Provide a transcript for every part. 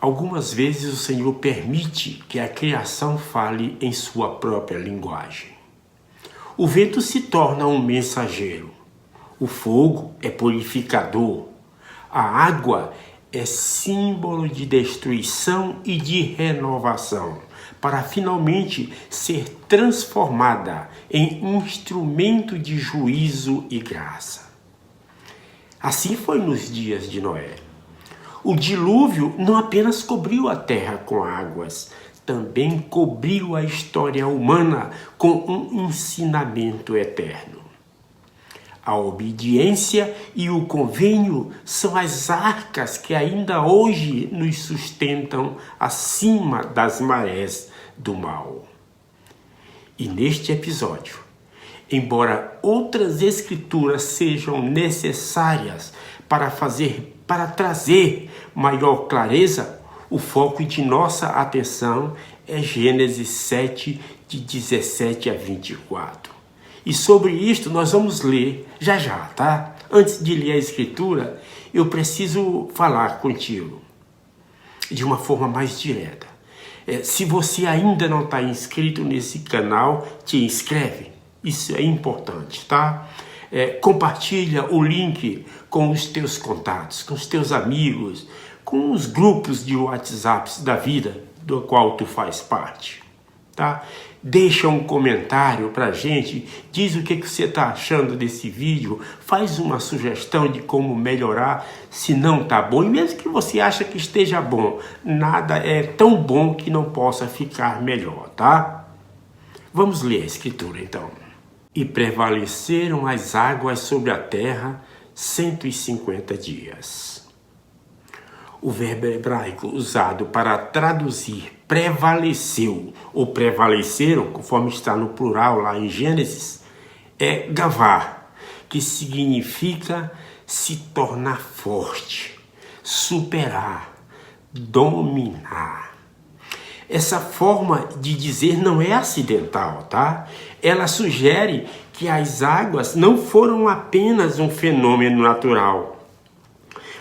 Algumas vezes o Senhor permite que a criação fale em sua própria linguagem. O vento se torna um mensageiro. O fogo é purificador. A água é símbolo de destruição e de renovação, para finalmente ser transformada em instrumento de juízo e graça. Assim foi nos dias de Noé. O dilúvio não apenas cobriu a terra com águas, também cobriu a história humana com um ensinamento eterno. A obediência e o convênio são as arcas que ainda hoje nos sustentam acima das marés do mal. E neste episódio, embora outras escrituras sejam necessárias para trazer maior clareza, o foco de nossa atenção é Gênesis 7, de 17 a 24. E sobre isto nós vamos ler já, tá? Antes de ler a escritura, eu preciso falar contigo de uma forma mais direta. Se você ainda não está inscrito nesse canal, te inscreve. Isso é importante, tá? Compartilha o link com os teus contatos, com os teus amigos, com os grupos de WhatsApp da vida do qual tu faz parte, tá? Deixa um comentário pra gente, diz o que você está achando desse vídeo, faz uma sugestão de como melhorar se não tá bom, e mesmo que você ache que esteja bom, nada é tão bom que não possa ficar melhor, tá? Vamos ler a escritura então. E prevaleceram as águas sobre a terra 150 dias. O verbo hebraico usado para traduzir prevaleceu ou prevaleceram, conforme está no plural lá em Gênesis, é gavar, que significa se tornar forte, superar, dominar. Essa forma de dizer não é acidental, tá? Ela sugere que as águas não foram apenas um fenômeno natural,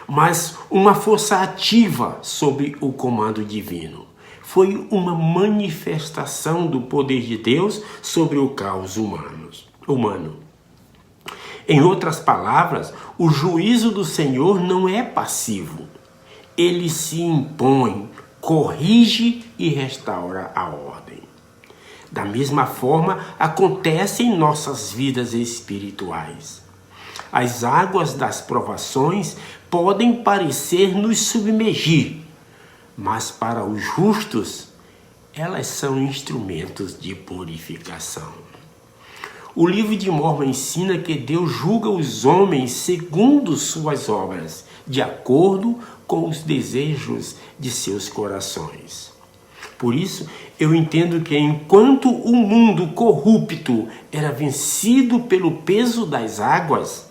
mas uma força ativa sob o comando divino. Foi uma manifestação do poder de Deus sobre o caos humano. Em outras palavras, o juízo do Senhor não é passivo. Ele se impõe, corrige e restaura a ordem. Da mesma forma, acontece em nossas vidas espirituais. As águas das provações podem parecer nos submergir, mas para os justos, elas são instrumentos de purificação. O livro de Mórmon ensina que Deus julga os homens segundo suas obras, de acordo com os desejos de seus corações. Por isso, eu entendo que enquanto o mundo corrupto era vencido pelo peso das águas,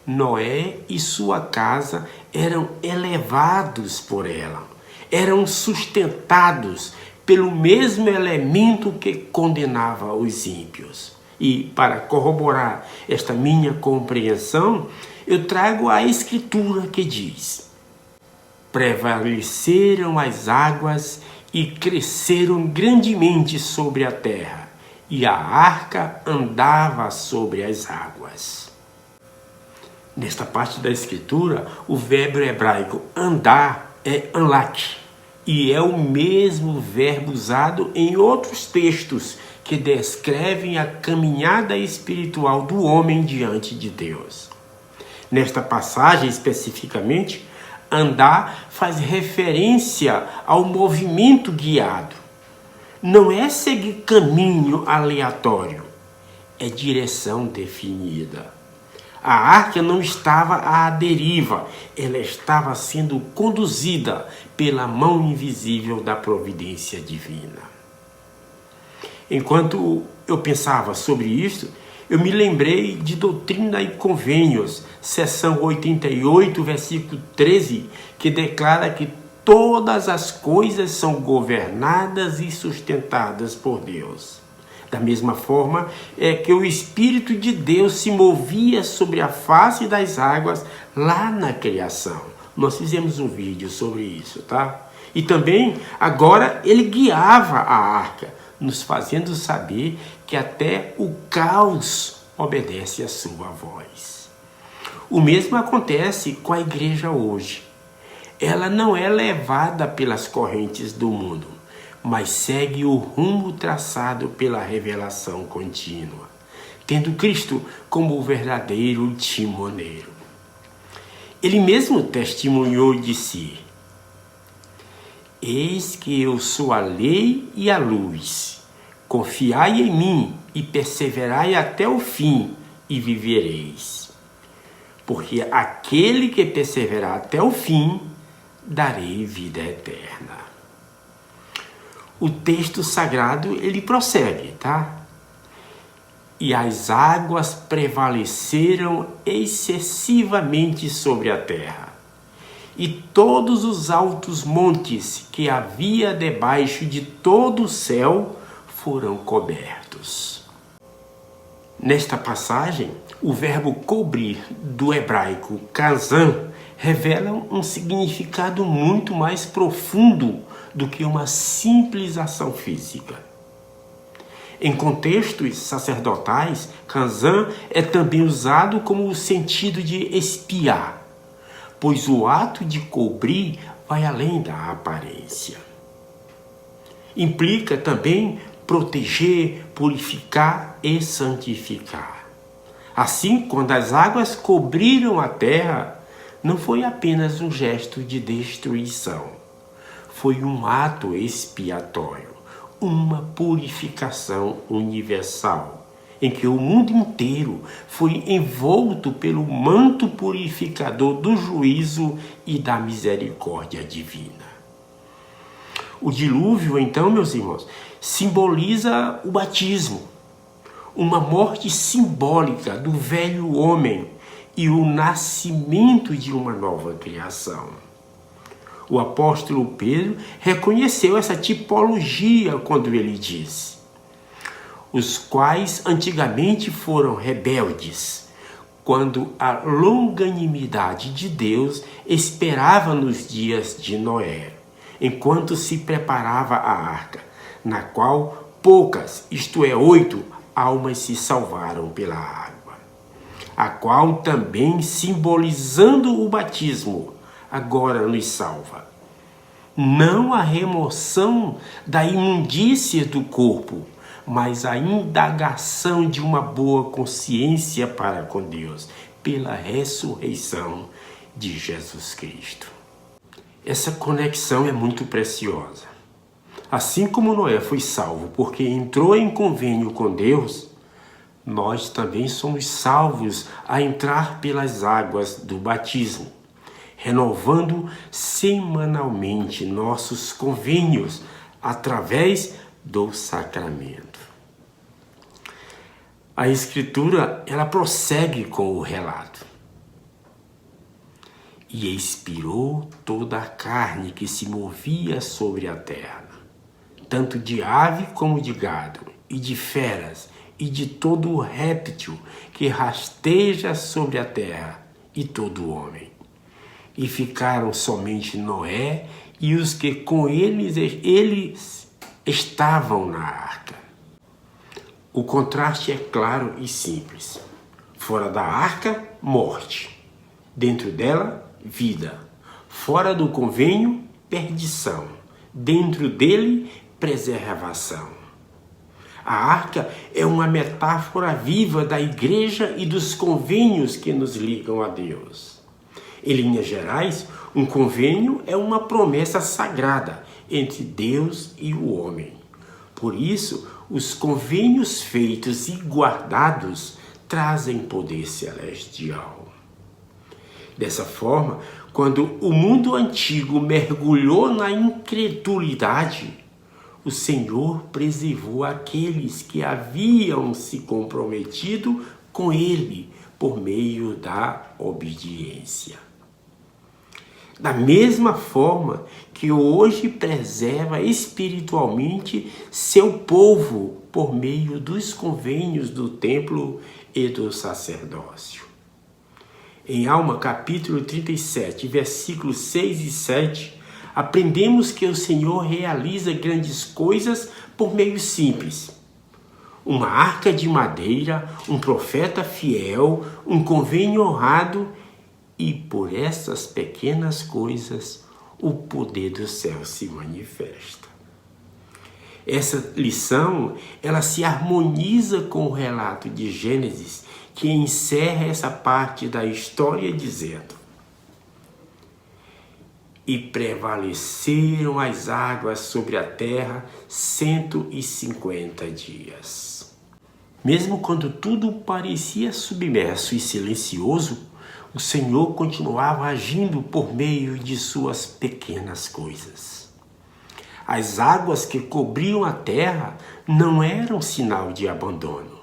Noé e sua casa eram elevados por ela, eram sustentados pelo mesmo elemento que condenava os ímpios. E para corroborar esta minha compreensão, eu trago a escritura que diz: prevaleceram as águas e cresceram grandemente sobre a terra, e a arca andava sobre as águas. Nesta parte da escritura, o verbo hebraico andar é anlak, e é o mesmo verbo usado em outros textos que descrevem a caminhada espiritual do homem diante de Deus. Nesta passagem especificamente, andar faz referência ao movimento guiado. Não é seguir caminho aleatório, é direção definida. A arca não estava à deriva, ela estava sendo conduzida pela mão invisível da providência divina. Enquanto eu pensava sobre isso, eu me lembrei de Doutrina e Convênios, seção 88, versículo 13, que declara que todas as coisas são governadas e sustentadas por Deus. Da mesma forma é que o Espírito de Deus se movia sobre a face das águas lá na criação, Nós fizemos um vídeo sobre isso, tá? E também, agora, ele guiava a arca, nos fazendo saber que até o caos obedece à sua voz. O mesmo acontece com a igreja hoje. Ela não é levada pelas correntes do mundo, mas segue o rumo traçado pela revelação contínua, tendo Cristo como o verdadeiro timoneiro. Ele mesmo testemunhou de si: eis que eu sou a lei e a luz. Confiai em mim e perseverai até o fim, e vivereis. Porque aquele que perseverar até o fim, darei vida eterna. O texto sagrado, ele prossegue, tá? E as águas prevaleceram excessivamente sobre a terra, e todos os altos montes que havia debaixo de todo o céu foram cobertos. Nesta passagem, o verbo cobrir do hebraico kazan revela um significado muito mais profundo do que uma simples ação física. Em contextos sacerdotais, kazan é também usado como o sentido de espiar, pois o ato de cobrir vai além da aparência. Implica também proteger, purificar e santificar. Assim, quando as águas cobriram a terra, não foi apenas um gesto de destruição, foi um ato expiatório, uma purificação universal, em que o mundo inteiro foi envolto pelo manto purificador do juízo e da misericórdia divina. O dilúvio, então, meus irmãos, simboliza o batismo, uma morte simbólica do velho homem e o nascimento de uma nova criação. O apóstolo Pedro reconheceu essa tipologia quando ele disse: os quais antigamente foram rebeldes, quando a longanimidade de Deus esperava nos dias de Noé, enquanto se preparava a arca, na qual poucas, isto é, 8 almas se salvaram pela água, a qual também, simbolizando o batismo, agora nos salva. Não a remoção da imundície do corpo, mas a indagação de uma boa consciência para com Deus, pela ressurreição de Jesus Cristo. Essa conexão é muito preciosa. Assim como Noé foi salvo porque entrou em convênio com Deus, nós também somos salvos a entrar pelas águas do batismo, renovando semanalmente nossos convênios através do sacramento. A Escritura, ela prossegue com o relato. E expirou toda a carne que se movia sobre a terra, tanto de ave como de gado, e de feras, e de todo o réptil que rasteja sobre a terra, e todo homem. E ficaram somente Noé e os que com eles estavam na arca. O contraste é claro e simples. Fora da arca, morte. Dentro dela, vida. Fora do convênio, perdição. Dentro dele, preservação. A arca é uma metáfora viva da igreja e dos convênios que nos ligam a Deus. Em linhas gerais, um convênio é uma promessa sagrada entre Deus e o homem. Por isso, os convênios feitos e guardados trazem poder celestial. Dessa forma, quando o mundo antigo mergulhou na incredulidade, o Senhor preservou aqueles que haviam se comprometido com Ele por meio da obediência. Da mesma forma que hoje preserva espiritualmente seu povo por meio dos convênios do templo e do sacerdócio. Em Alma, capítulo 37, versículos 6 e 7, aprendemos que o Senhor realiza grandes coisas por meio simples. Uma arca de madeira, um profeta fiel, um convênio honrado, e por essas pequenas coisas o poder do céu se manifesta. Essa lição, ela se harmoniza com o relato de Gênesis, que encerra essa parte da história dizendo: e prevaleceram as águas sobre a terra 150 dias. Mesmo quando tudo parecia submerso e silencioso, o Senhor continuava agindo por meio de suas pequenas coisas. As águas que cobriam a terra não eram sinal de abandono,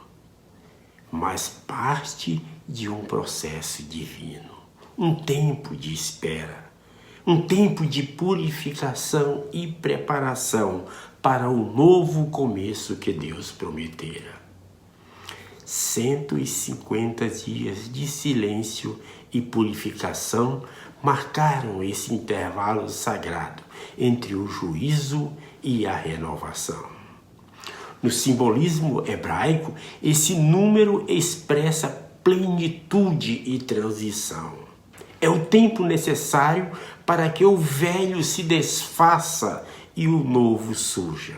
mas parte de um processo divino, um tempo de espera, um tempo de purificação e preparação para o novo começo que Deus prometera. 150 dias de silêncio e purificação marcaram esse intervalo sagrado entre o juízo e a renovação. No simbolismo hebraico, esse número expressa plenitude e transição. É o tempo necessário para que o velho se desfaça e o novo surja.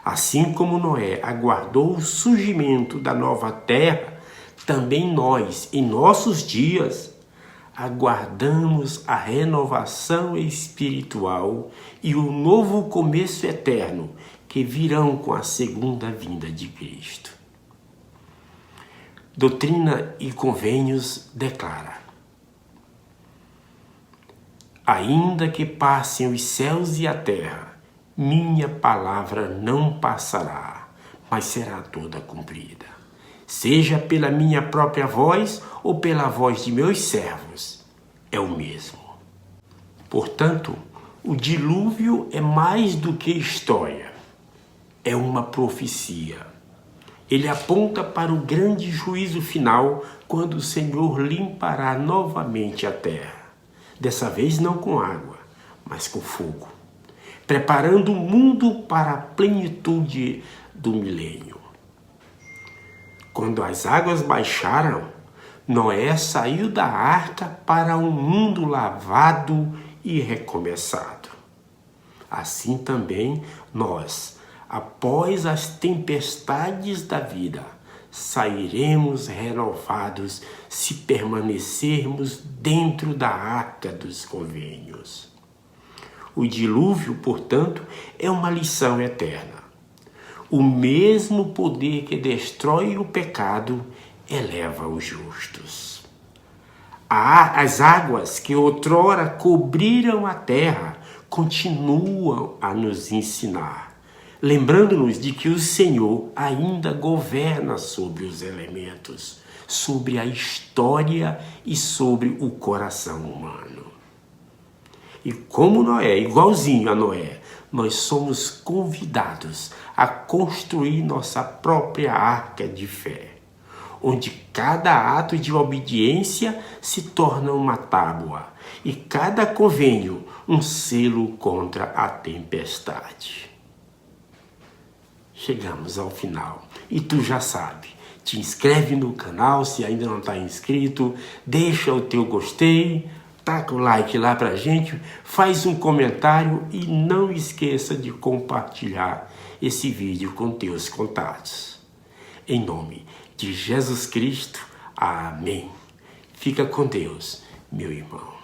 Assim como Noé aguardou o surgimento da nova terra, também nós, em nossos dias, aguardamos a renovação espiritual e o novo começo eterno que virão com a segunda vinda de Cristo. Doutrina e Convênios declara: ainda que passem os céus e a terra, minha palavra não passará, mas será toda cumprida. Seja pela minha própria voz ou pela voz de meus servos, é o mesmo. Portanto, o dilúvio é mais do que história, é uma profecia. Ele aponta para o grande juízo final, quando o Senhor limpará novamente a terra. Dessa vez não com água, mas com fogo, preparando o mundo para a plenitude do milênio. Quando as águas baixaram, Noé saiu da arca para um mundo lavado e recomeçado. Assim também nós, após as tempestades da vida, sairemos renovados se permanecermos dentro da arca dos convênios. O dilúvio, portanto, é uma lição eterna. O mesmo poder que destrói o pecado eleva os justos. As águas que outrora cobriram a terra continuam a nos ensinar, lembrando-nos de que o Senhor ainda governa sobre os elementos, sobre a história e sobre o coração humano. E como Noé, igualzinho a Noé, nós somos convidados a construir nossa própria arca de fé, onde cada ato de obediência se torna uma tábua e cada convênio um selo contra a tempestade. Chegamos ao final e tu já sabe, te inscreve no canal se ainda não está inscrito, deixa o teu gostei, taca o like lá pra gente, faz um comentário e não esqueça de compartilhar esse vídeo com teus contatos. Em nome de Jesus Cristo, amém. Fica com Deus, meu irmão.